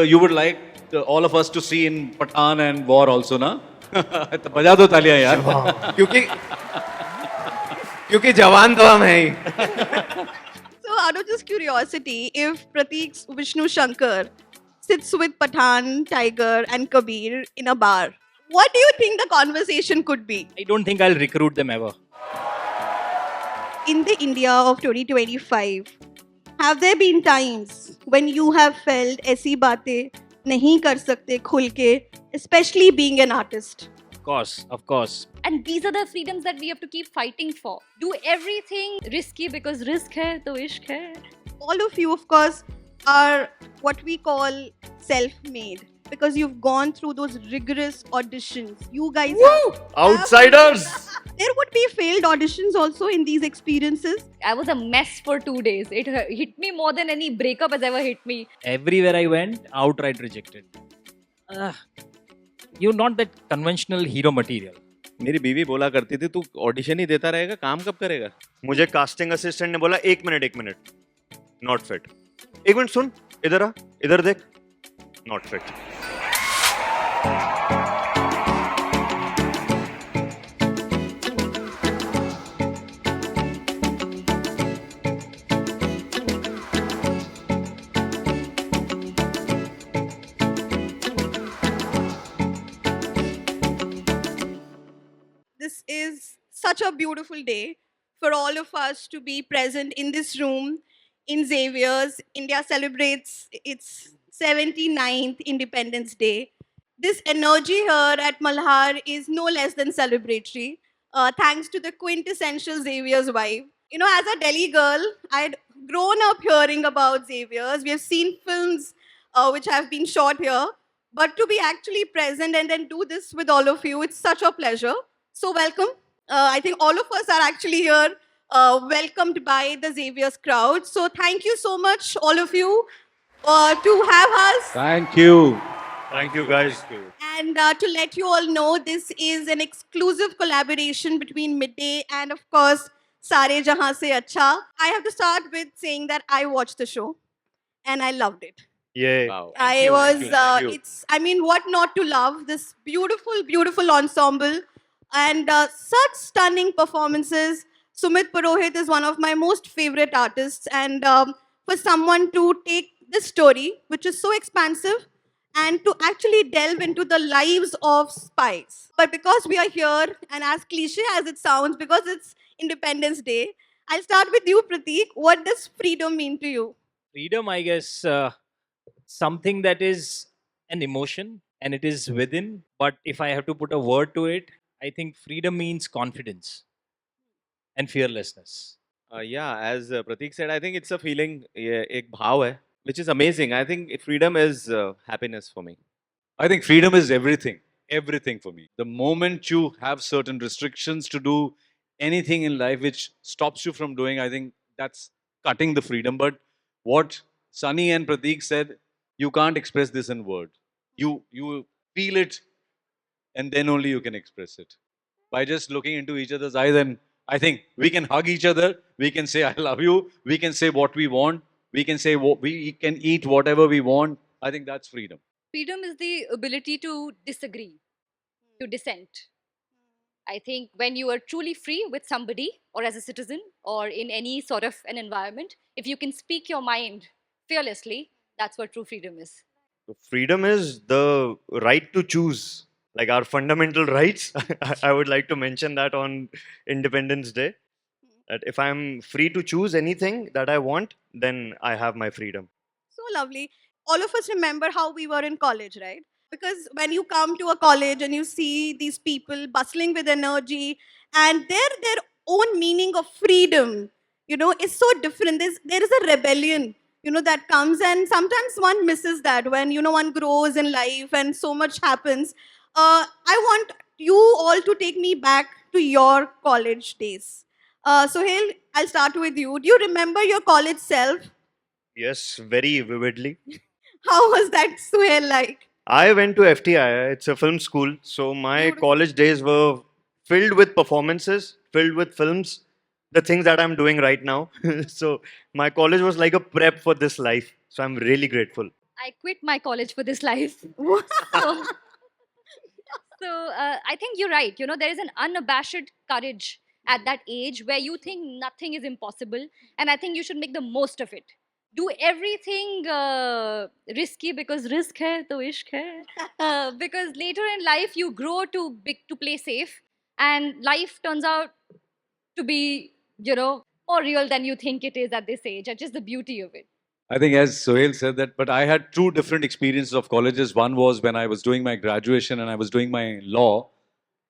you would like all of us to see in Pathan and War also, na? तो बजा दो तालियां यार. क्योंकि क्योंकि जवान तो हम हैं ही. So, out of just curiosity, if Pratik Vishnu Shankar sits with Pathan, Tiger, and Kabir in a bar, what do you think the conversation could be? I don't think I'll recruit them ever. In the India of 2025, have there been times when you have felt ऐसी बातें नहीं कर सकते खुल के, especially being an artist? Of course. And these are the freedoms that we have to keep fighting for. Do everything risky because risk hai to ishq hai. All of you, of course, are what we call self-made because you've gone through those rigorous auditions. You guys have, Outsiders. there would be failed auditions also in these experiences. I was a mess for 2 days. It hit me more than any breakup has ever hit me. Everywhere I went, outright rejected. You're not that conventional hero material. मेरी बीवी बोला करती थी तू audition ही देता रहेगा, काम कब करेगा. मुझे कास्टिंग असिस्टेंट ने बोला एक मिनट नॉट फिट. एक मिनट सुन, इधर आ, इधर देख, not fit. This is such a beautiful day for all of us to be present in this room in Xavier's. India celebrates its 79th Independence Day. This energy here at Malhar is no less than celebratory, thanks to the quintessential Xavier's vibe. You know, as a Delhi girl, I'd grown up hearing about Xavier's. We have seen films which have been shot here. But to be actually present and then do this with all of you, it's such a pleasure. So welcome. I think all of us are actually here, welcomed by the Xavier's crowd. So thank you so much, all of you, to have us. Thank you. Thank you guys. And to let you all know, this is an exclusive collaboration between Midday and, of course, Sare Jahan Se Acha. I have to start with saying that I watched the show and I loved it. Yeah. Wow. I was, it's, I mean, what not to love? This beautiful, beautiful ensemble and such stunning performances. Sumit Purohit is one of my most favorite artists. And for someone to take this story, which is so expansive, and to actually delve into the lives of spies. But because we are here, and as cliche as it sounds, because it's Independence Day, I'll start with you, Pratik. What does freedom mean to you? Freedom, I guess, something that is an emotion and it is within. But if I have to put a word to it, I think freedom means confidence and fearlessness. Yeah, as Pratik said, I think it's a feeling, एक भाव है, which is amazing. I think freedom is happiness for me. I think freedom is everything for me. The moment you have certain restrictions to do anything in life which stops you from doing, I think that's cutting the freedom. But what Sunny and Pratik said, you can't express this in words. You feel it, and then only you can express it. By just looking into each other's eyes, and I think we can hug each other, we can say I love you, we can say what we want, we can say we can eat whatever we want. I think that's freedom. Freedom is the ability to disagree, to dissent. I think when you are truly free with somebody or as a citizen or in any sort of an environment, if you can speak your mind fearlessly, that's what true freedom is. So freedom is the right to choose, like our fundamental rights. I would like to mention that on Independence Day. That if I'm free to choose anything that I want, then I have my freedom. So lovely. All of us remember how we were in college, right? Because when you come to a college and you see these people bustling with energy and their own meaning of freedom, you know, is so different. There is a rebellion, you know, that comes, and sometimes one misses that when, you know, one grows in life and so much happens. I want you all to take me back to your college days. Sohail, I'll start with you. Do you remember your college self? Yes, very vividly. How was that, Sohail, like? I went to FTI, it's a film school. So my Beautiful. college days were filled with performances, filled with films, the things that I'm doing right now. So my college was like a prep for this life. So I'm really grateful. I quit my college for this life. So, I think you're right. You know, there is an unabashed courage at that age where you think nothing is impossible, and I think you should make the most of it. Do everything risky because risk hai to ishq hai. Because later in life you grow to big to play safe, and life turns out to be, you know, more real than you think it is at this age. That's just the beauty of it. I think as Sohail said that, but I had two different experiences of colleges. One was when I was doing my graduation and I was doing my law,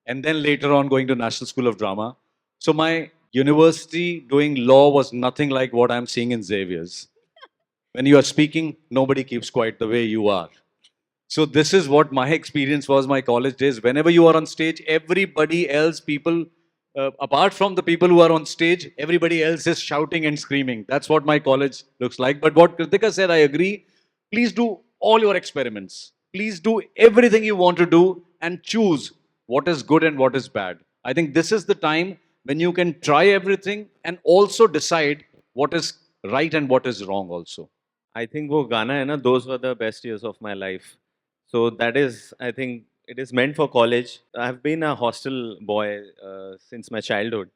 and then later on going to National School of Drama. So my university doing law was nothing like what I'm seeing in Xavier's. When you are speaking, nobody keeps quiet the way you are. So this is what my experience was my college days. Whenever you are on stage, everybody else, people, apart from the people who are on stage, everybody else is shouting and screaming. That's what my college looks like. But what Kritika said, I agree. Please do all your experiments. Please do everything you want to do and choose what is good and what is bad. I think this is the time when you can try everything and also decide what is right and what is wrong also. I think वो गाना है ना, those were the best years of my life. So that is, I think, it is meant for college. I've been a hostel boy since my childhood,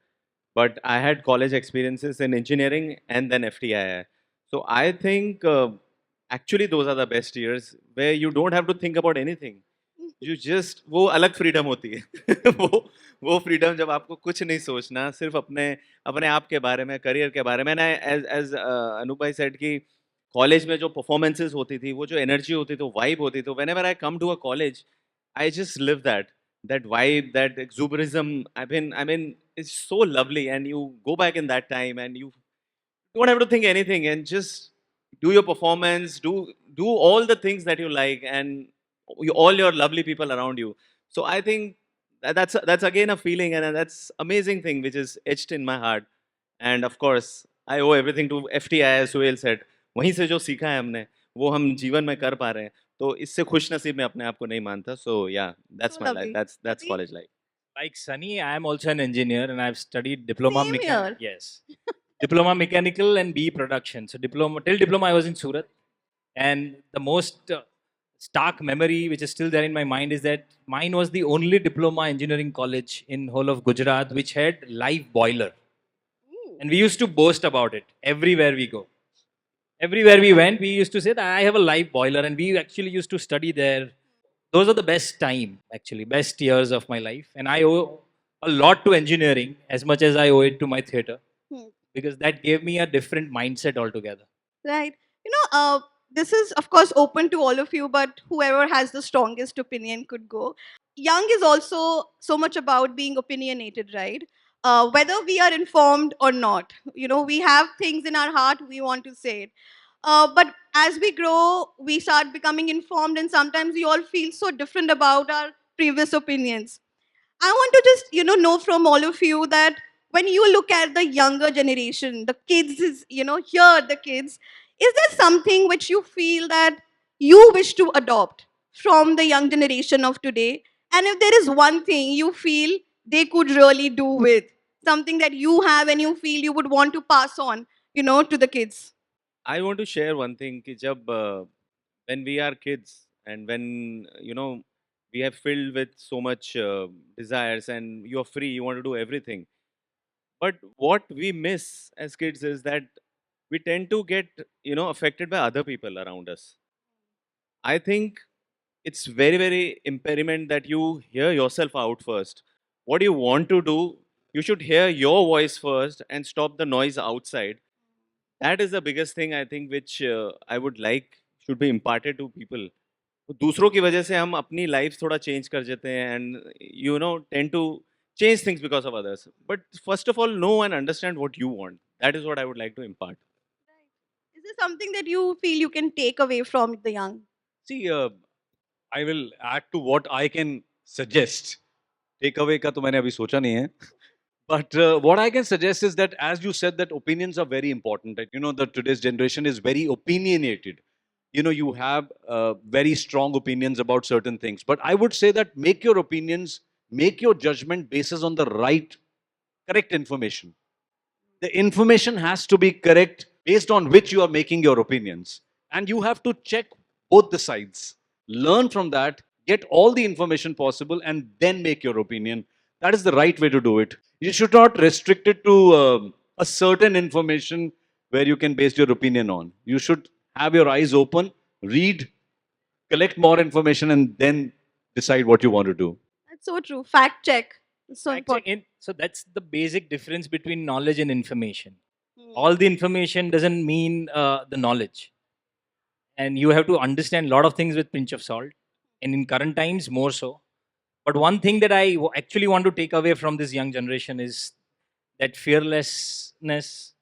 but I had college experiences in engineering and then FTII. So I think actually those are the best years where you don't have to think about anything. You just वो अलग freedom होती है वो freedom जब आपको कुछ नहीं सोचना, सिर्फ अपने अपने आप के बारे में, career के बारे में. And as अनूप भाई said कि कॉलेज में जो परफॉर्मेंसेस होती थी, वो जो एनर्जी होती थी, वाइब होती थी, whenever I come to a college, I just live that vibe, that exuberism. I mean it's so lovely, and you go back in that time and you don't have to think anything and just do your performance, do all the things that you like, and all your lovely people around you. So I think that's again a feeling, and that's amazing thing which is etched in my heart. And of course I owe everything to FTI, as Suhail said. वहीं से जो सीखा है हमने, वो हम जीवन में कर पा रहे हैं, तो इससे खुश नसीब मैं अपने आप को नहीं मानता. So yeah, that's So my life. lovely. That's Pratik? college life. Like Sunny, I am also an engineer and I've studied diploma Same mechanical. here. Yes. Diploma mechanical and B production. So diploma till diploma I was in Surat. And the most stark memory which is still there in my mind is that mine was the only diploma engineering college in whole of Gujarat which had live boiler. And we used to boast about it everywhere we go. Everywhere we went, we used to say that I have a live boiler, and we actually used to study there. Those are the best time, actually, best years of my life. And I owe a lot to engineering as much as I owe it to my theatre, Hmm. because that gave me a different mindset altogether. Right. You know, this is, of course, open to all of you, but whoever has the strongest opinion could go. Young is also so much about being opinionated, right? Whether we are informed or not, you know, we have things in our heart, we want to say it. But as we grow, we start becoming informed, and sometimes we all feel so different about our previous opinions. I want to just, you know from all of you that when you look at the younger generation, the kids is, here the kids, is there something which you feel that you wish to adopt from the young generation of today? And if there is one thing you feel they could really do with, something that you have and you feel you would want to pass on, to the kids? I want to share one thing कि जब when we are kids and when we have filled with so much desires and you are free, you want to do everything. But what we miss as kids is that we tend to get affected by other people around us. I think it's very imperative that you hear yourself out first. What you want to do, you should hear your voice first and stop the noise outside. That is the biggest thing I think which I would like should be imparted to people. तो दूसरों की वजह से हम अपनी life थोड़ा change कर देते हैं and tend to change things because of others. But first of all, know and understand what you want. That is what I would like to impart. Is there something that you feel you can take away from the young? See, I will add to what I can suggest. Takeaway का तो मैंने अभी सोचा नहीं है. But what I can suggest is that, as you said, that opinions are very important. That, that today's generation is very opinionated. You have very strong opinions about certain things. But I would say that make your opinions, make your judgment basis on the correct information. The information has to be correct based on which you are making your opinions. And you have to check both the sides. Learn from that, get all the information possible, and then make your opinion. That is the right way to do it. You should not restrict it to a certain information where you can base your opinion on. You should have your eyes open, read, collect more information, and then decide what you want to do. That's so true. Fact check. It's so Fact important. check in. So that's the basic difference between knowledge and information. Hmm. All the information doesn't mean the knowledge, and you have to understand a lot of things with pinch of salt, and in current times more so. But one thing that I actually want to take away from this young generation is that fearlessness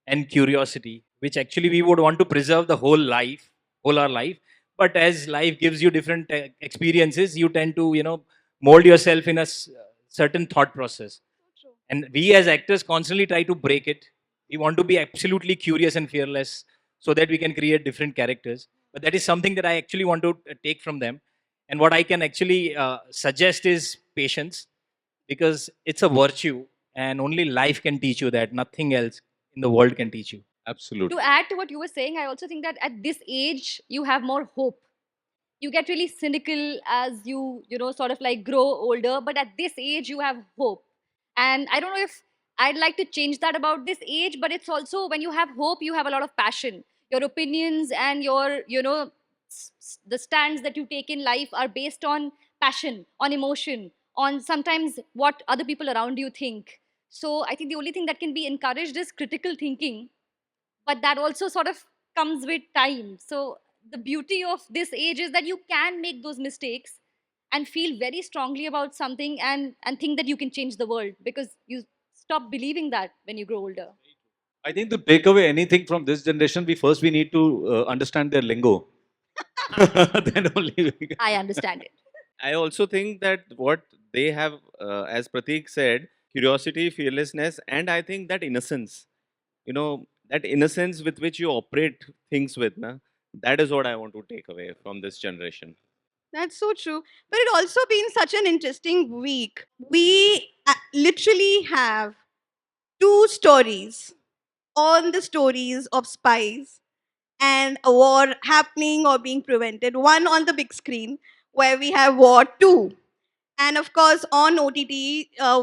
and curiosity, which actually we would want to preserve the whole our life. But as life gives you different experiences, you tend to, mold yourself in a certain thought process. True. And we as actors constantly try to break it. We want to be absolutely curious and fearless so that we can create different characters. But that is something that I actually want to take from them. And what I can actually suggest is patience, because it's a virtue and only life can teach you that. Nothing else in the world can teach you. Absolutely. To add to what you were saying, I also think that at this age, you have more hope. You get really cynical as you sort of like grow older, but at this age, you have hope. And I don't know if I'd like to change that about this age, but it's also when you have hope, you have a lot of passion. Your opinions and the stands that you take in life are based on passion, on emotion, on sometimes what other people around you think. So I think the only thing that can be encouraged is critical thinking, but that also sort of comes with time. So the beauty of this age is that you can make those mistakes and feel very strongly about something, and think that you can change the world, because you stop believing that when you grow older. I think to take away anything from this generation, we need to understand their lingo. Then only we can. I understand it. I also think that what they have, as Pratik said, curiosity, fearlessness, and I think that innocence, that innocence with which you operate things with, that is what I want to take away from this generation. That's so true. But it also been such an interesting week. We literally have two stories on the stories of spies and a war happening or being prevented. One on the big screen, where we have War 2. And of course, on OTT,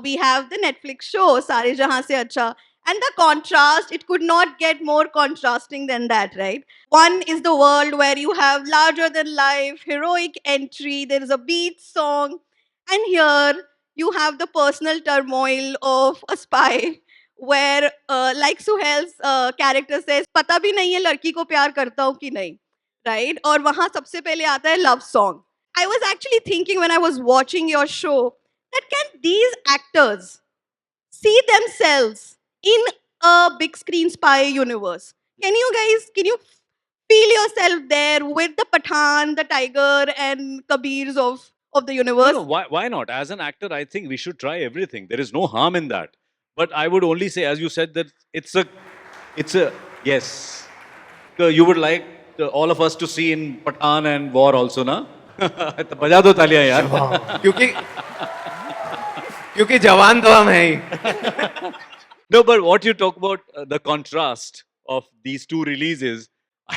we have the Netflix show, Sare Jahan Se Acha. And the contrast, it could not get more contrasting than that, right? One is the world where you have larger than life, heroic entry, there is a beat song. And here, you have the personal turmoil of a spy, where, like Suhail's character says, पता भी नहीं है लड़की को प्यार करता हूँ कि नहीं, right? और वहाँ सबसे पहले आता है love song. I was actually thinking when I was watching your show that can these actors see themselves in a big screen spy universe? Can you feel yourself there with the Pathan, the Tiger, and Kabirs of the universe? No, why not? As an actor, I think we should try everything. There is no harm in that. But I would only say, as you said, that it's a yes. You would like all of us to see in Pathan and War also, na? तो बजा दो तालियां यार. क्योंकि क्योंकि जवान तो हम हैं ही. No, but what you talk about, the contrast of these two releases,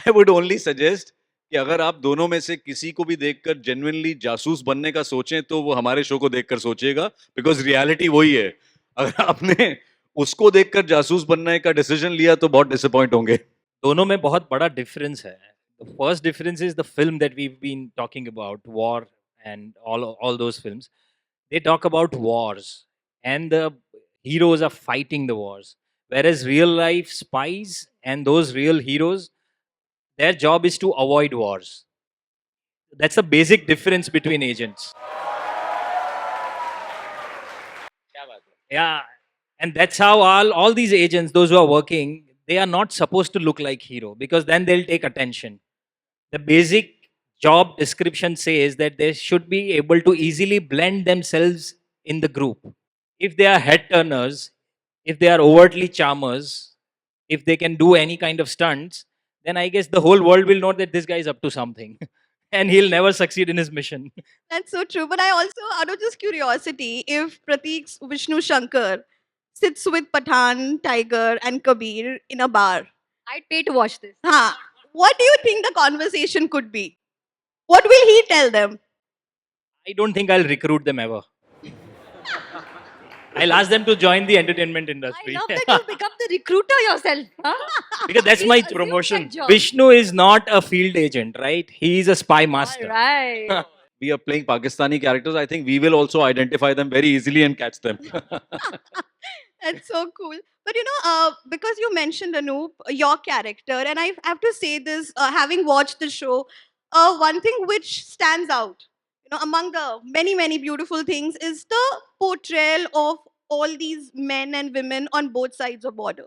I would only suggest कि अगर आप दोनों में से किसी को भी देखकर genuinely जासूस बनने का सोचें तो वो हमारे शो को देखकर सोचेगा, because reality वही है. अगर आपने उसको देखकर जासूस बनने का decision लिया तो बहुत disappoint होंगे. दोनों में बहुत बड़ा difference है. The first difference is the film that we've been talking about, War and all those films. They talk about wars and the heroes are fighting the wars. Whereas real life spies and those real heroes, their job is to avoid wars. That's the basic difference between agents. Yeah, and that's how all these agents, those who are working, they are not supposed to look like hero, because then they'll take attention. The basic job description says that they should be able to easily blend themselves in the group. If they are head turners, if they are overtly charmers, if they can do any kind of stunts, then I guess the whole world will know that this guy is up to something and he'll never succeed in his mission. That's so true. But I also, out of just curiosity, if Pratik's Vishnu Shankar sits with Pathan, Tiger, and Kabir in a bar, I'd pay to watch this. what do you think the conversation could be? What will he tell them? I don't think I'll recruit them ever. I'll ask them to join the entertainment I industry. love that you become the recruiter yourself. Huh? Because that's Please my assume promotion. that job. Vishnu is not a field agent, right? He is a spy master. All right. We are playing Pakistani characters. I think we will also identify them very easily and catch them. That's so cool. But because you mentioned Anoop, your character, and I have to say this, having watched the show, one thing which stands out, among the many, many beautiful things is the portrayal of all these men and women on both sides of border.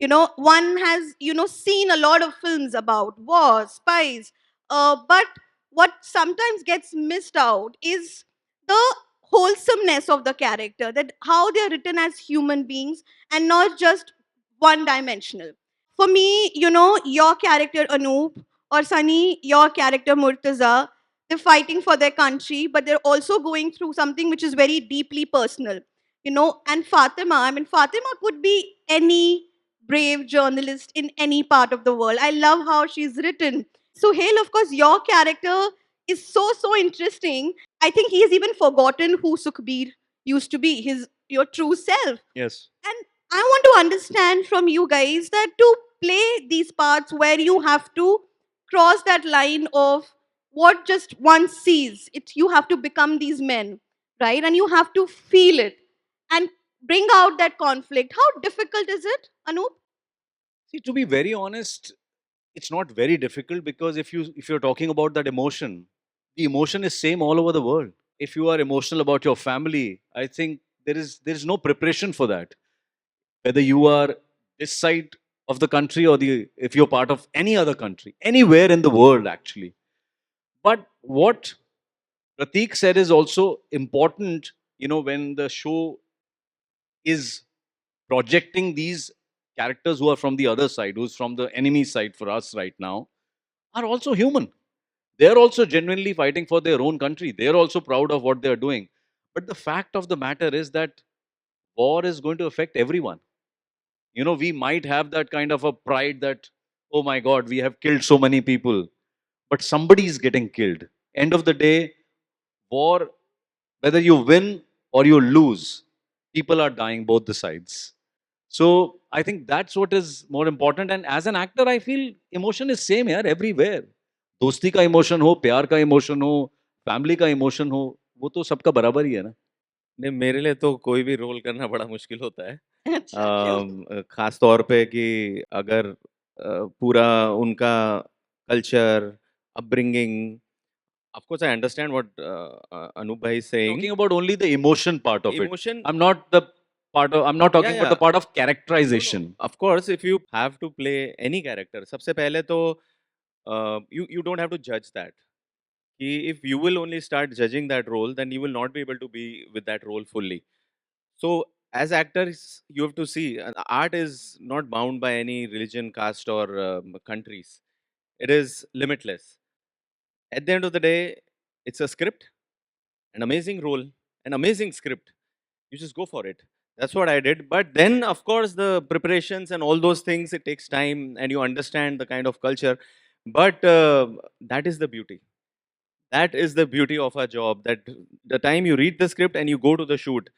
One has, seen a lot of films about wars, spies, but what sometimes gets missed out is the wholesomeness of the character, that how they're written as human beings and not just one dimensional. For me, your character Anoop, or Sunny, your character Murtaza, they're fighting for their country, but they're also going through something which is very deeply personal. And Fatima, I mean, Fatima could be any brave journalist in any part of the world. I love how she's written. So, Hale, of course, your character is so, so interesting. I think he has even forgotten who Sukhbir used to be, your true self. Yes. And I want to understand from you guys that to play these parts where you have to cross that line of what just one sees, you have to become these men, right? And you have to feel it and bring out that conflict. How difficult is it, Anoop? See, to be very honest, it's not very difficult because if you're talking about that emotion, the emotion is same all over the world. If you are emotional about your family, I think there is no preparation for that. Whether you are this side of the country or if you're part of any other country, anywhere in the world actually. But what Pratik said is also important, when the show is projecting these characters who are from the other side, who's from the enemy side for us right now, are also human. They're also genuinely fighting for their own country. They're also proud of what they're doing. But the fact of the matter is that war is going to affect everyone. We might have that kind of a pride that, oh my God, we have killed so many people, but somebody is getting killed. End of the day, war, whether you win or you lose, people are dying both the sides. So I think that's what is more important. And as an actor, I feel emotion is same here everywhere. दोस्ती का emotion हो, प्यार का emotion हो, family का emotion हो, वो तो सबका बराबर ही है ना. नहीं, मेरे लिए तो कोई भी रोल करना बड़ा मुश्किल होता है। अच्छा, क्यों? खास तौर पे कि अगर पूरा उनका culture, upbringing, of course I understand what Anup bhai is saying. Talking about only the emotion part of Emotion, it. I'm not talking Yeah, about the yeah. part of No, characterization. no. Of course, if you have to play any character, सबसे पहले तो you don't have to judge that. कि if you will only start judging that role, then you will not be able to be with that role fully. So as actors, you have to see art is not bound by any religion, caste, or countries. It is limitless. At the end of the day, it's a script, an amazing role, an amazing script. You just go for it. That's what I did. But then, of course, the preparations and all those things, it takes time and you understand the kind of culture. But that is the beauty. That is the beauty of our job. That the time you read the script and you go to the shoot,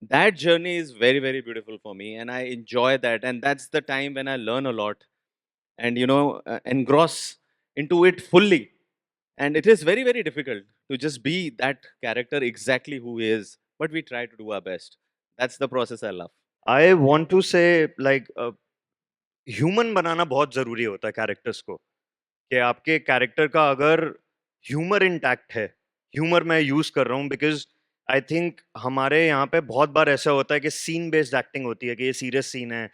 that journey is very, very beautiful for me. And I enjoy that. And that's the time when I learn a lot and, engross into it fully. And it is very, very difficult to just be that character exactly who he is. But we try to do our best. That's the process I love. I want to say like human बनाना बहुत ज़रूरी होता है characters को कि आपके character का अगर ह्यूमर इंटैक्ट है ह्यूमर मैं यूज़ कर रहा हूँ बिकॉज आई थिंक हमारे यहाँ पे बहुत बार ऐसा होता है कि सीन बेस्ड एक्टिंग होती है कि ये सीरियस सीन है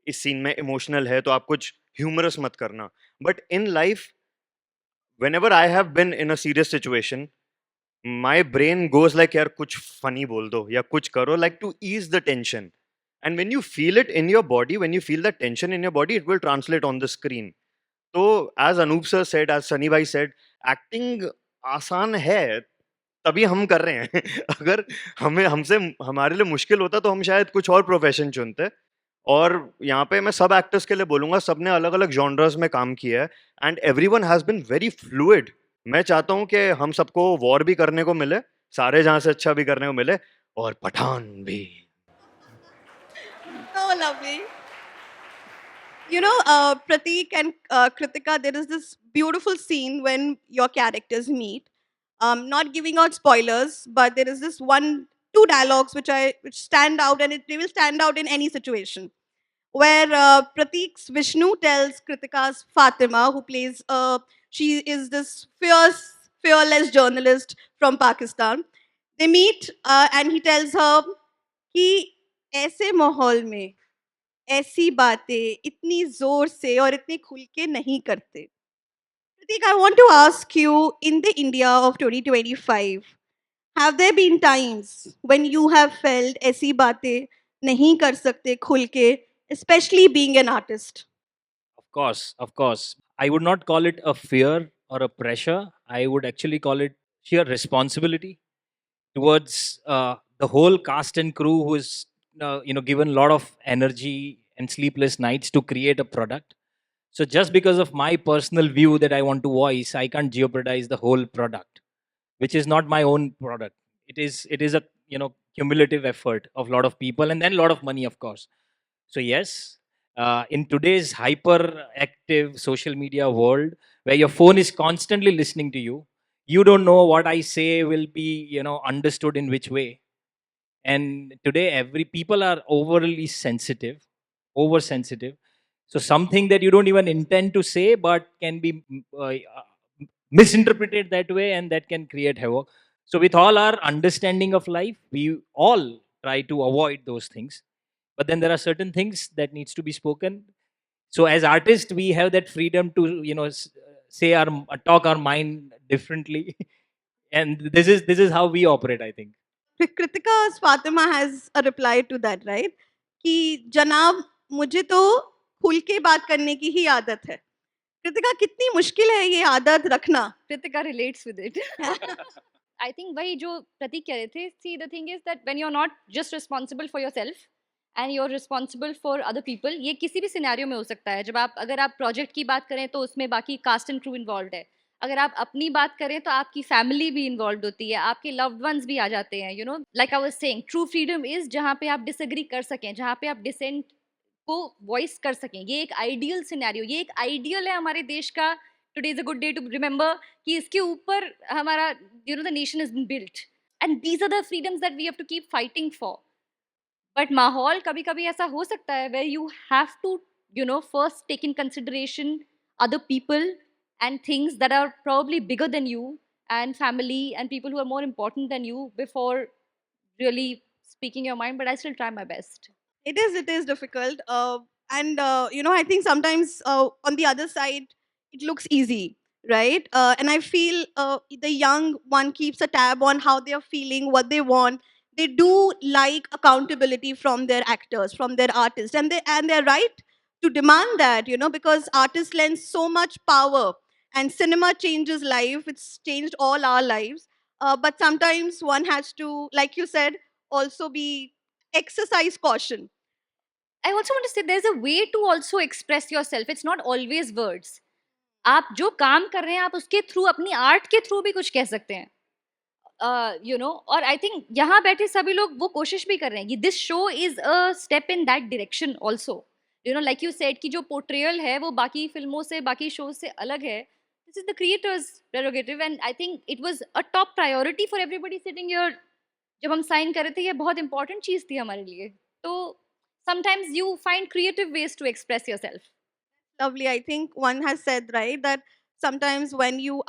इस सीन में इमोशनल है तो आप कुछ ह्यूमरस मत करना but in life whenever I have been in a serious situation, my brain goes like यार कुछ funny बोल दो या कुछ करो like to ease the tension. And when you feel it in your body, when you feel that tension in your body, it will translate on the screen. So as Anup sir said, as Sunny bhai said, acting आसान है तभी हम कर रहे हैं अगर हमसे हमारे लिए मुश्किल होता तो हम शायद कुछ और प्रोफेशन चुनते और यहाँ पे मैं सब एक्टर्स के लिए बोलूँगा सब ने अलग अलग जॉनर्स में काम किया है and everyone has been very fluid मैं चाहता हूँ कि हम सबको वॉर भी करने को मिले, सारे जहां से अच्छा भी करने को मिले, और पठान भी. So lovely. You know, Pratik and Kritika, there is this beautiful scene when your characters meet. Not giving out spoilers, but there is this two dialogues which stand out, and they will stand out in any situation. Where Pratik's Vishnu tells Kritika's Fatima, who plays, she is this fearless journalist from Pakistan. They meet, and he tells her कि ऐसे माहौल में ऐसी बातें इतनी जोर से और इतने खुल के नहीं करते. Pratik, I want to ask you, in the India of 2025, have there been times when you have felt ऐसी बातें नहीं कर सकते खुल के, especially being an artist? Of course. I would not call it a fear or a pressure. I would actually call it sheer responsibility towards the whole cast and crew who is, given a lot of energy and sleepless nights to create a product. So just because of my personal view that I want to voice, I can't jeopardize the whole product, which is not my own product. It is a cumulative effort of a lot of people and then a lot of money, of course. So yes, in today's hyperactive social media world, where your phone is constantly listening to you, you don't know what I say will be understood in which way. And today, every people are overly sensitive, oversensitive. So something that you don't even intend to say, but can be misinterpreted that way, and that can create havoc. So with all our understanding of life, we all try to avoid those things, but then there are certain things that needs to be spoken. So as artists, we have that freedom to say our talk our mind differently. And this is how we operate, I think. Kritika's Fatima has a reply to that, right? कि जनाब मुझे तो खुल के बात करने की ही आदत है. कृतिका, कितनी मुश्किल है ये आदत रखना? Kritika relates with it. I think वही जो प्रतीक कह रहे थे, see the thing is that when you're not just responsible for yourself and you're responsible for other people, ये किसी भी सिनेरियो में हो सकता है. जब अगर आप प्रोजेक्ट की बात करें तो उसमें बाकी कास्ट एंड क्रू इन्वॉल्व है. अगर आप अपनी बात करें तो आपकी फैमिली भी इन्वॉल्व होती है, आपके लव्ड वंस भी आ जाते हैं. Like I was saying, true freedom is जहाँ पे आप डिसएग्री कर सकें, जहाँ पे आप डिसेंट को वॉइस कर सकें. ये एक आइडियल सिनेरियो, ये एक आइडियल है हमारे देश का. Today is a good day to remember कि इसके ऊपर हमारा the nation is been built, and these are the freedoms that we have to keep fighting for. But माहौल कभी कभी ऐसा हो सकता है where you have to first take in consideration other people and things that are probably bigger than you, and family and people who are more important than you, before really speaking your mind. But I still try my best. It is difficult. And, I think sometimes on the other side, it looks easy, right? And I feel the young one keeps a tab on how they are feeling, what they want. They do like accountability from their actors, from their artists. And they're right to demand that, because artists lend so much power, and cinema changes life. It's changed all our lives. But sometimes one has to, like you said, also be exercise caution. I also want to say there's a way to also express yourself. It's not always words. आप जो काम कर रहे हैं आप उसके through, अपनी art के थ्रू भी कुछ कह सकते हैं. और आई थिंक यहाँ बैठे सभी लोग वो कोशिश भी कर रहे हैं कि this show is a step in that direction also. Like you said कि जो पोर्ट्रेयल है वो बाकी फिल्मों से, बाकी शो से अलग है. This is the creators prerogative, and I think it was a top priority for everybody sitting here. जब हम साइन कर रहे थे, ये बहुत इंपॉर्टेंट चीज़ थी हमारे लिए. तो sometimes you find creative ways to express yourself. Lovely. I think one has said, right, that sometimes when you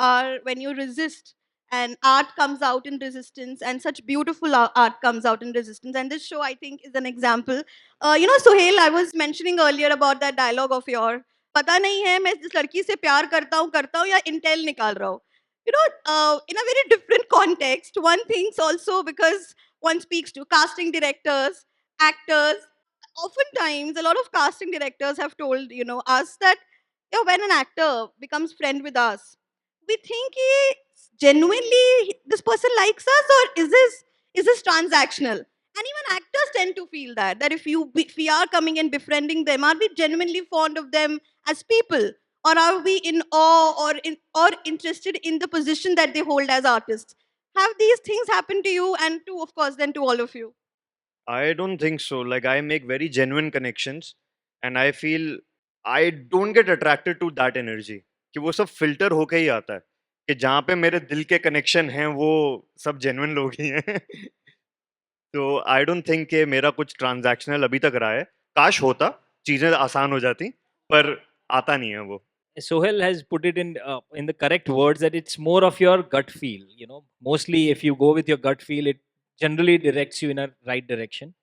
resist, and art comes out in resistance, and such beautiful art comes out in resistance. And this show, I think, is an example. Sohail, I was mentioning earlier about that dialogue of your, पता नहीं है मैं जिस लड़की से प्यार करता हूँ या इंटेल निकाल रहा हूँ. In a very different context, one thinks also, because one speaks to casting directors, actors. Oftentimes a lot of casting directors have told us that, when an actor becomes friend with us, we think genuinely this person likes us, or is this transactional. And even actors tend to feel that if we are coming and befriending them, are we genuinely fond of them as people, or are we in awe or interested in the position that they hold as artists? Have these things happened to you, and to, of course, then to all of you? I don't think so. Like, I make very genuine connections, and I feel I don't get attracted to that energy. कि वो सब filter होके ही आता है कि जहाँ पे मेरे दिल के connection हैं वो सब genuine लोग ही हैं. तो I don't think कि मेरा कुछ transactional अभी तक रहा है. काश होता, चीजें आसान हो जाती, पर आता नहीं है वो. Sohel has put it in the correct words that it's more of your gut feel. You know, mostly if you go with your gut feel, it generally directs you in a right direction.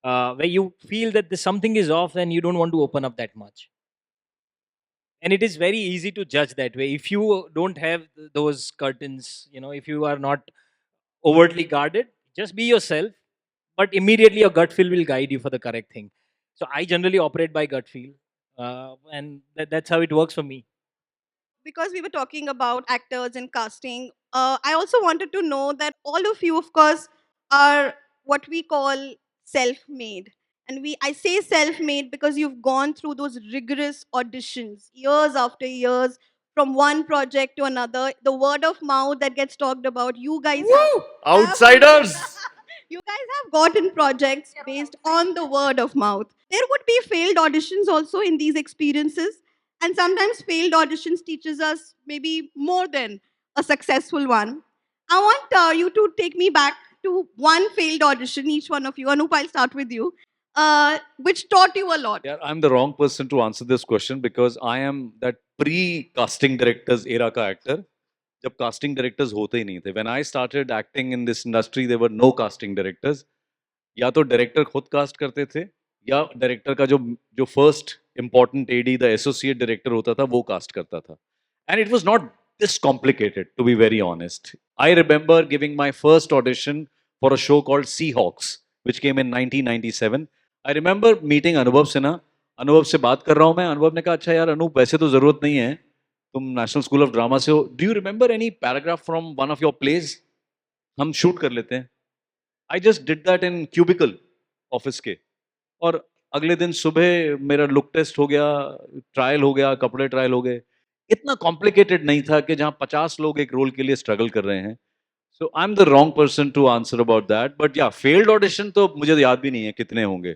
Where you feel that something is off, then you don't want to open up that much. And it is very easy to judge that way. If you don't have those curtains, you know, if you are not overtly guarded, just be yourself. But immediately your gut feel will guide you for the correct thing. So I generally operate by gut feel, and that's how it works for me. Because we were talking about actors and casting, I also wanted to know that all of you, of course, are what we call self-made. And I say self-made because you've gone through those rigorous auditions, years after years, from one project to another. The word of mouth that gets talked about, you guys have Outsiders. you guys have gotten projects based on the word of mouth. There would be failed auditions also in these experiences, and sometimes failed auditions teaches us maybe more than a successful one. I want you to take me back to one failed audition, each one of you. Anup, I'll start with you, which taught you a lot. Yeah, I'm the wrong person to answer this question because I am that pre-casting directors era का actor. जब casting directors होते ही नहीं थे. When I started acting in this industry, there were no casting directors. या तो director खुद cast करते थे, या director का जो first important AD, the associate director होता था, वो cast करता था. And it was not this complicated, to be very honest. I remember giving my first audition for a show called Seahawks, which came in 1997. I remember meeting Anubhav Sinha. अनुभव से बात कर रहा हूँ मैं. अनुभव ने कहा, अच्छा यार अनूप, वैसे तो जरूरत नहीं है, तुम नेशनल स्कूल ऑफ ड्रामा से हो, do you remember any paragraph from one of your plays, हम शूट कर लेते हैं. I just did that in cubicle office के, और अगले दिन सुबह मेरा लुक टेस्ट हो गया, ट्रायल हो गया, कपड़े ट्रायल हो गए. इतना कॉम्प्लिकेटेड नहीं था कि जहाँ 50 लोग एक रोल के लिए स्ट्रगल कर रहे हैं. So I am the wrong person to answer about that, but yeah failed audition तो मुझे याद भी नहीं है कितने होंगे.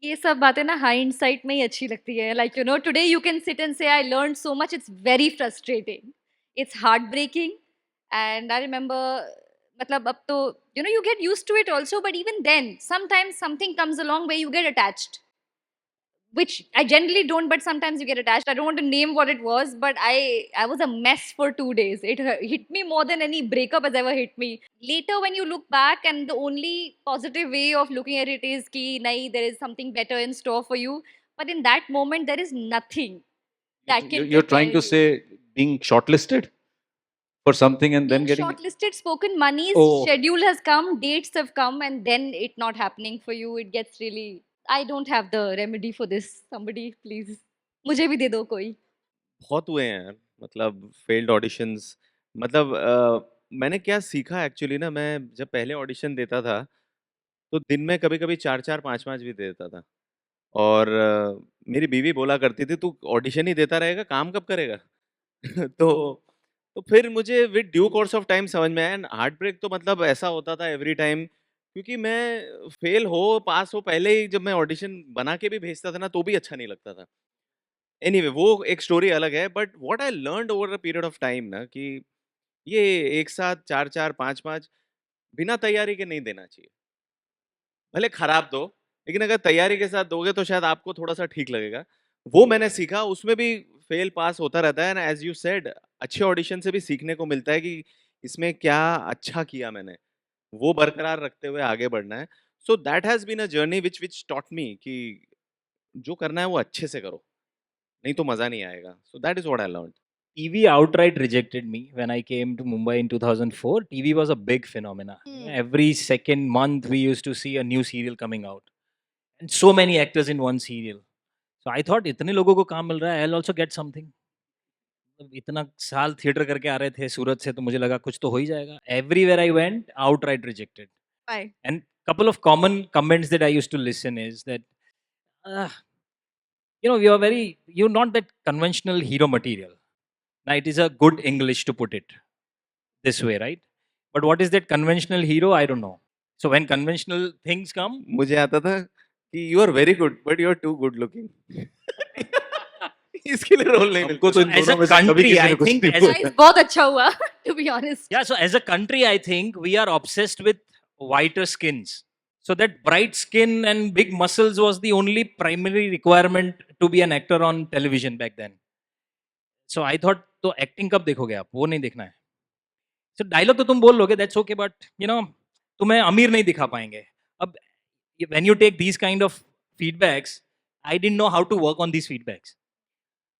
ये सब बातें ना हाइंडसाइट में ही अच्छी लगती है. Like you know, today you can sit and say I learn so much. It's very frustrating, it's heart breaking, and I remember, मतलब अब तो you know you get used to it also, but even then sometimes something comes along where you get attached, which I generally don't, but sometimes you get attached. I don't want to name what it was, but I was a mess for 2 days. It hit me more than any breakup has ever hit me. Later, when you look back, and the only positive way of looking at it is ki nahi, there is something better in store for you. But in that moment, there is nothing that can You're trying to prepare you. say being shortlisted for something and then Being getting shortlisted, spoken money's Oh. schedule has come, dates have come, and then it not happening for you, it gets really. I don't have the remedy for this. Somebody, please. मुझे भी दे दो कोई. बहुत हुए हैं यार, मतलब failed auditions. मतलब मैंने क्या सीखा एक्चुअली ना, मैं जब पहले ऑडिशन देता था तो दिन में कभी कभी 4-4 5-5 भी दे देता था. और मेरी बीवी बोला करती थी, तू ऑडिशन ही देता रहेगा, काम कब करेगा? तो फिर मुझे with due course of time समझ में आया. एंड हार्ट ब्रेक तो मतलब ऐसा होता था एवरी टाइम, क्योंकि मैं फेल हो पास हो, पहले ही जब मैं ऑडिशन बना के भी भेजता था ना तो भी अच्छा नहीं लगता था. एनीवे वो एक स्टोरी अलग है. But what I learned over a period of time ना, कि ये एक साथ 4-4 5-5 बिना तैयारी के नहीं देना चाहिए. भले खराब दो, लेकिन अगर तैयारी के साथ दोगे तो शायद आपको थोड़ा सा ठीक लगेगा. वो मैंने सीखा. उसमें भी फेल पास होता रहता है. एज यू सेड, अच्छे ऑडिशन से भी सीखने को मिलता है कि इसमें क्या अच्छा किया मैंने, वो बरकरार रखते हुए आगे बढ़ना है. So that has been a journey which taught me कि जो करना है वो अच्छे से करो, नहीं तो मजा नहीं आएगा. So that is what I learned. TV outright rejected me when I came to Mumbai in 2004. TV was a big phenomena. Every second month, we used to see a new serial coming out, and so many actors in one serial. So I thought, इतने लोगों को काम मिल रहा है, I'll also get something. इतना साल theatre करके आ रहे थे सूरत से, तो मुझे लगा कुछ तो हो ही जाएगा. Everywhere I went, outright rejected. Why? And couple of common comments that I used to listen is that, you are very, you're not that conventional hero material. Now, it is a good English to put it this way, right? But what is that conventional hero? I don't know. So when conventional things come, मुझे आता था कि you are very good, but you are too good looking. इसके लिए role नहीं हमको मिलता. तो इन as a दोनों में से कभी country, किसी I ने कुछ think नहीं as बोला. Guys, बहुत अच्छा हुआ to be honest. yeah, so as a country, I think we are obsessed with whiter skins. So that bright skin and big muscles was the only primary requirement to be an actor on television back then. So I thought, तो acting कब देखोगे आप? वो नहीं देखना है. So dialogue तो तुम बोल लोगे, that's okay, but तुम्हें अमीर नहीं दिखा पाएंगे. अब when you take these kind of feedbacks, I didn't know how to work on these feedbacks.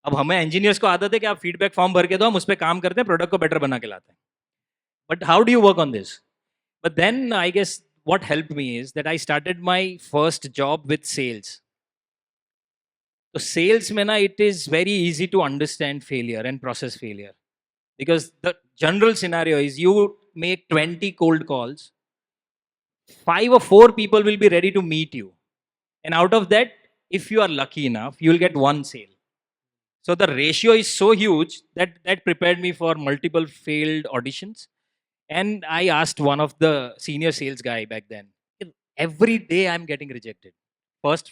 अब हमें engineers को आदत है कि आप feedback form भर के दो, हम उस पर काम करते हैं, product को better बना के लाते हैं. But how do you work on this? But then I guess what helped me is that I started my first job with sales. So sales में ना, it is very easy to understand failure and process failure. Because the general scenario is you make 20 cold calls, 5 or 4 people will be ready to meet you. And out of that, if you are lucky enough, you will get one sale. So the ratio is so huge that that prepared me for multiple failed auditions. And I asked one of the senior sales guy back then, every day I'm getting rejected. First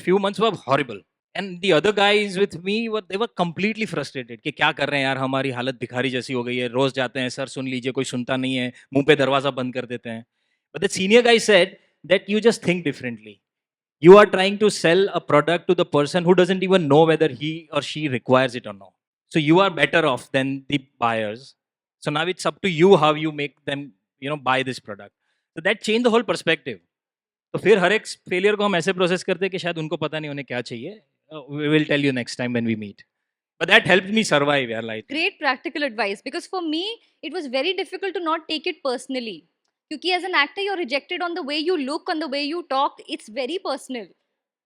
few months were horrible. And the other guys with me, they were completely frustrated कि क्या कर रहे हैं यार, हमारी हालत भिखारी जैसी हो गई है, रोज जाते हैं, सर सुन लीजिए, कोई सुनता नहीं है, मुंह पे दरवाजा बंद कर देते हैं. But the senior guy said that you just think differently. You are trying to sell a product to the person who doesn't even know whether he or she requires it or not. So you are better off than the buyers. So now it's up to you how you make them, buy this product. So that changed the whole perspective. तो फिर हर एक failure को हम ऐसे process करते हैं कि शायद उनको पता नहीं उन्हें क्या चाहिए. We will tell you next time when we meet. But that helped me survive, yeah, like. Great practical advice, because for me it was very difficult to not take it personally. क्योंकि as an actor you're rejected on the way you look, on the way you talk, it's very personal.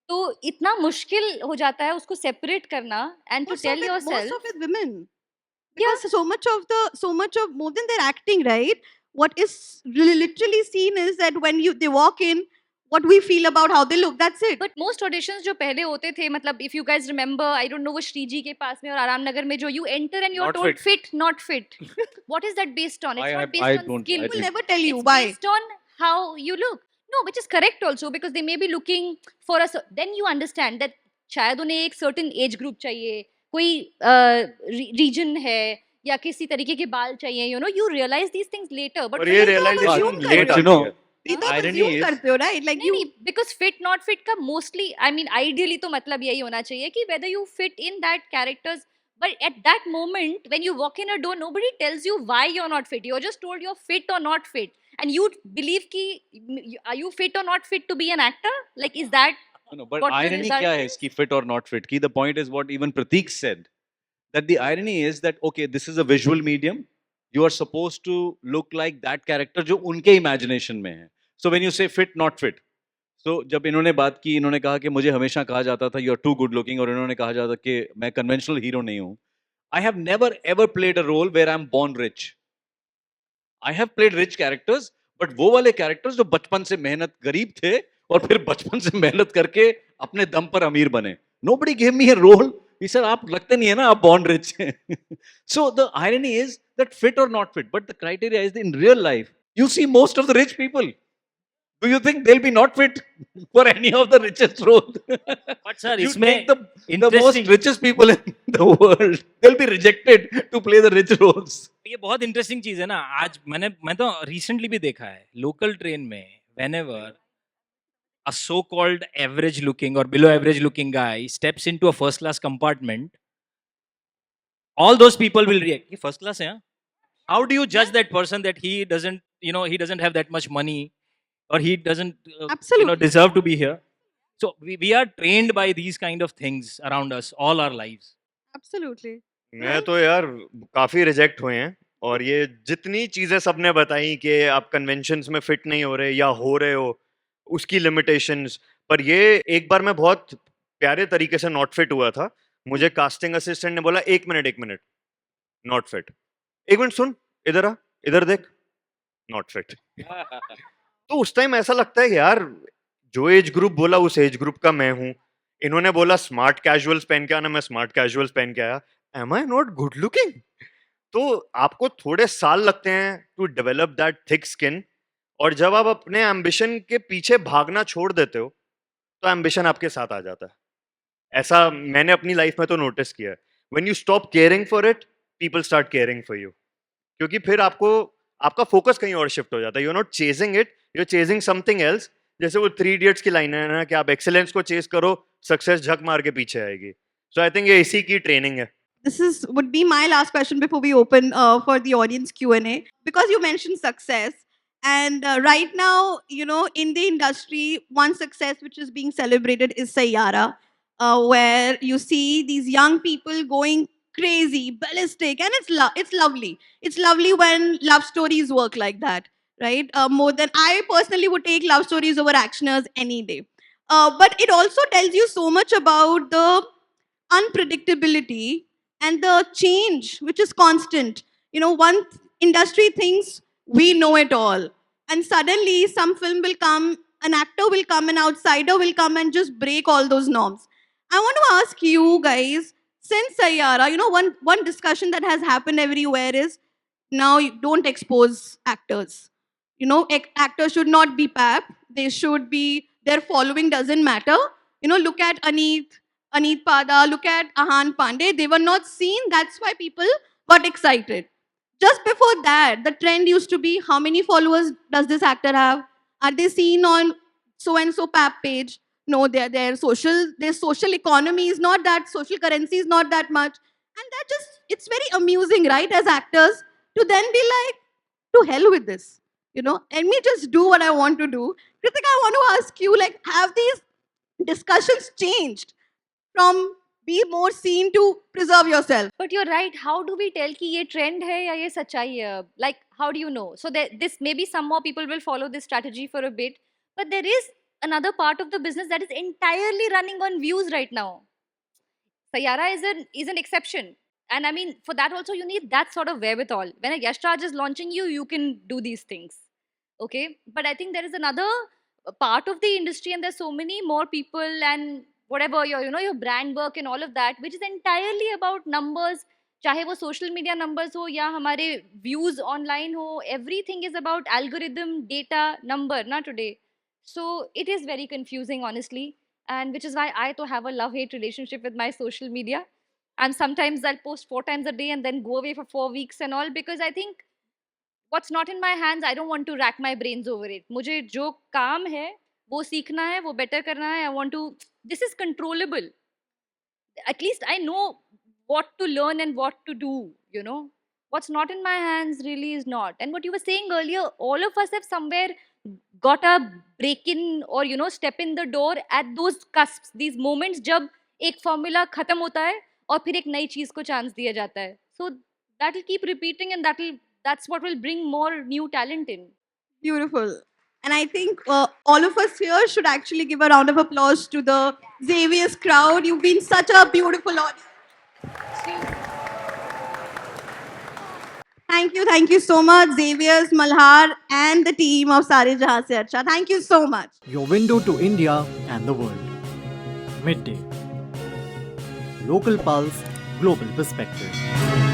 तो इतना मुश्किल हो जाता है उसको separate करना and to tell yourself. Most of it women. Because so much of more than their acting, right? What is really literally seen is that when they walk in, what we feel about how they look, that's it. But most auditions जो पहले होते थे, मतलब if you guys remember, I don't know वो श्रीजी के पास में और आराम नगर में जो you enter and you're Not told fit, not fit. What is that based on? It's not based on skill. People think- never tell you It's why. based on how you look. No, which is correct also, because they may be looking for a then you understand that शायद उन्हें एक certain age group चाहिए, कोई region है या किसी तरीके के बाल चाहिए, you realize these things later. But और ये फिर तो आप realization assume late करते हो. you know, ये तो irony assume is- करते हो, right? Like नहीं, because fit not fit का mostly, I mean ideally तो मतलब यही होना चाहिए कि whether you fit in that characters, but at that moment when you walk in a door nobody tells you why you're not fit, you're just told you're fit or not fit, and you believe कि are you fit or not fit to be an actor, like is that No, but what the irony result क्या है is? इसकी fit or not fit की? The point is what even Prateek said, that the irony is that okay, this is a visual medium, you are supposed to look like that character जो उनके imagination में है. So when you say fit not fit, so जब इन्होंने बात की, इन्होंने कहा कि मुझे हमेशा कहा जाता था you are too good looking, और इन्होंने कहा जाता कि मैं conventional hero नहीं हूँ. I have never ever played a role where I'm born rich. I have played rich characters, but वो वाले characters जो बचपन से मेहनत गरीब थे और फिर बचपन से मेहनत करके अपने दम पर अमीर बने. Nobody gave me a role. He said, आप लगते नहीं है ना, आप born rich हैं. So the irony is that fit or not fit, but the criteria is in real life. You see most of the rich people. Do you think they'll be not fit for any of the richest roles? But sir, You इसमें take the most interesting, richest people in the world, they'll be rejected to play the rich roles. ये बहुत interesting चीज है ना. आज मैं तो recently भी देखा है लोकल ट्रेन में, whenever a so-called average looking or below average looking guy steps into a first class compartment, all those people will react. ये first class है हाँ? How do you judge that person that he doesn't, he doesn't have that much money, or he doesn't, Absolutely. deserve to be here? So we are trained by these kind of things around us all our lives. Absolutely. मैं तो यार काफी reject हुए हैं, और ये जितनी चीजें सबने बताई कि आप कन्वेंशंस में फिट नहीं हो रहे या हो रहे हो, उसकी लिमिटेशंस, पर ये एक बार मैं बहुत प्यारे तरीके से नॉट फिट हुआ था. मुझे कास्टिंग असिस्टेंट ने बोला एक मिनट नॉट फिट, एक मिनट सुन, इधर आ, इधर देख, नॉट फिट. तो उस टाइम ऐसा लगता है कि यार जो एज ग्रुप बोला उस एज ग्रुप का मैं हूँ, इन्होंने बोला स्मार्ट कैजुअल्स पहन के आना, मैं स्मार्ट कैजुअल्स पहन के आया. Am I not good looking? तो आपको थोड़े साल लगते हैं to develop that thick skin, और जब आप अपने एम्बिशन के पीछे भागना छोड़ देते हो तो एम्बिशन आपके साथ आ जाता है. ऐसा मैंने अपनी लाइफ में तो नोटिस किया है. When you stop caring for it, people start caring for you. क्योंकि फिर आपको आपका फोकस कहीं और शिफ्ट हो जाता है. You are not chasing it, you are chasing something else. जैसे वो 3 इडियट्स की लाइन है ना कि आप एक्सेलेंस को चेस करो, सक्सेस झक मार के पीछे आएगी. सो आई थिंक ये इसी की ट्रेनिंग है. This is would be my last question before we open for the audience Q&A, because you mentioned success, and right now, in the industry, one success which is being celebrated is Sayyara, where you see these young people going crazy, ballistic, and it's lovely. It's lovely when love stories work like that, right? More than I personally would take love stories over actioners any day. But it also tells you so much about the unpredictability and the change which is constant. One industry thinks we know it all, and suddenly some film will come, an actor will come, an outsider will come and just break all those norms. I want to ask you guys, since Sayara, one discussion that has happened everywhere is, now you don't expose actors. Actors should not be pap. They should be, their following doesn't matter. Look at Aneet Pada, look at Ahan Pandey. They were not seen. That's why people got excited. Just before that, the trend used to be, how many followers does this actor have? Are they seen on so and so pap page? No, their social economy is not that, social currency is not that much. And that just, it's very amusing, right, as actors, to then be like, to hell with this. Let me just do what I want to do. Kritika, I want to ask you, like, have these discussions changed from be more seen to preserve yourself? But you're right. How do we tell कि ये trend है या ये सच्चाई है? Like, how do you know? So this maybe some more people will follow this strategy for a bit, but there is another part of the business that is entirely running on views right now. Sayara is an exception, and I mean for that also you need that sort of wherewithal. When a Yash Raj is launching you, you can do these things, okay? But I think there is another part of the industry, and there's so many more people and whatever your brand work and all of that, which is entirely about numbers. चाहे वो social media numbers हो या हमारे views online हो, everything is about algorithm, data, number ना today. So it is very confusing, honestly, and which is why I to have a love-hate relationship with my social media. And sometimes I'll post 4 times a day and then go away for 4 weeks and all, because I think what's not in my hands, I don't want to rack my brains over it. मुझे जो काम है वो सीखना है, वो better करना है. I want to, this is controllable. At least I know what to learn and what to do, What's not in my hands really is not. And what you were saying earlier, all of us have somewhere got a break in or, step in the door at those cusps, these moments जब एक formula खत्म होता है और फिर एक नई चीज को chance दिया जाता है. So that will keep repeating, and that's what will bring more new talent in. Beautiful. And I think all of us here should actually give a round of applause to the Xavier's crowd. You've been such a beautiful audience. Thank you so much, Xavier's, Malhar, and the team of Sare Jahan Se Acha. Thank you so much. Your window to India and the world. Midday. Local Pulse, Global Perspective.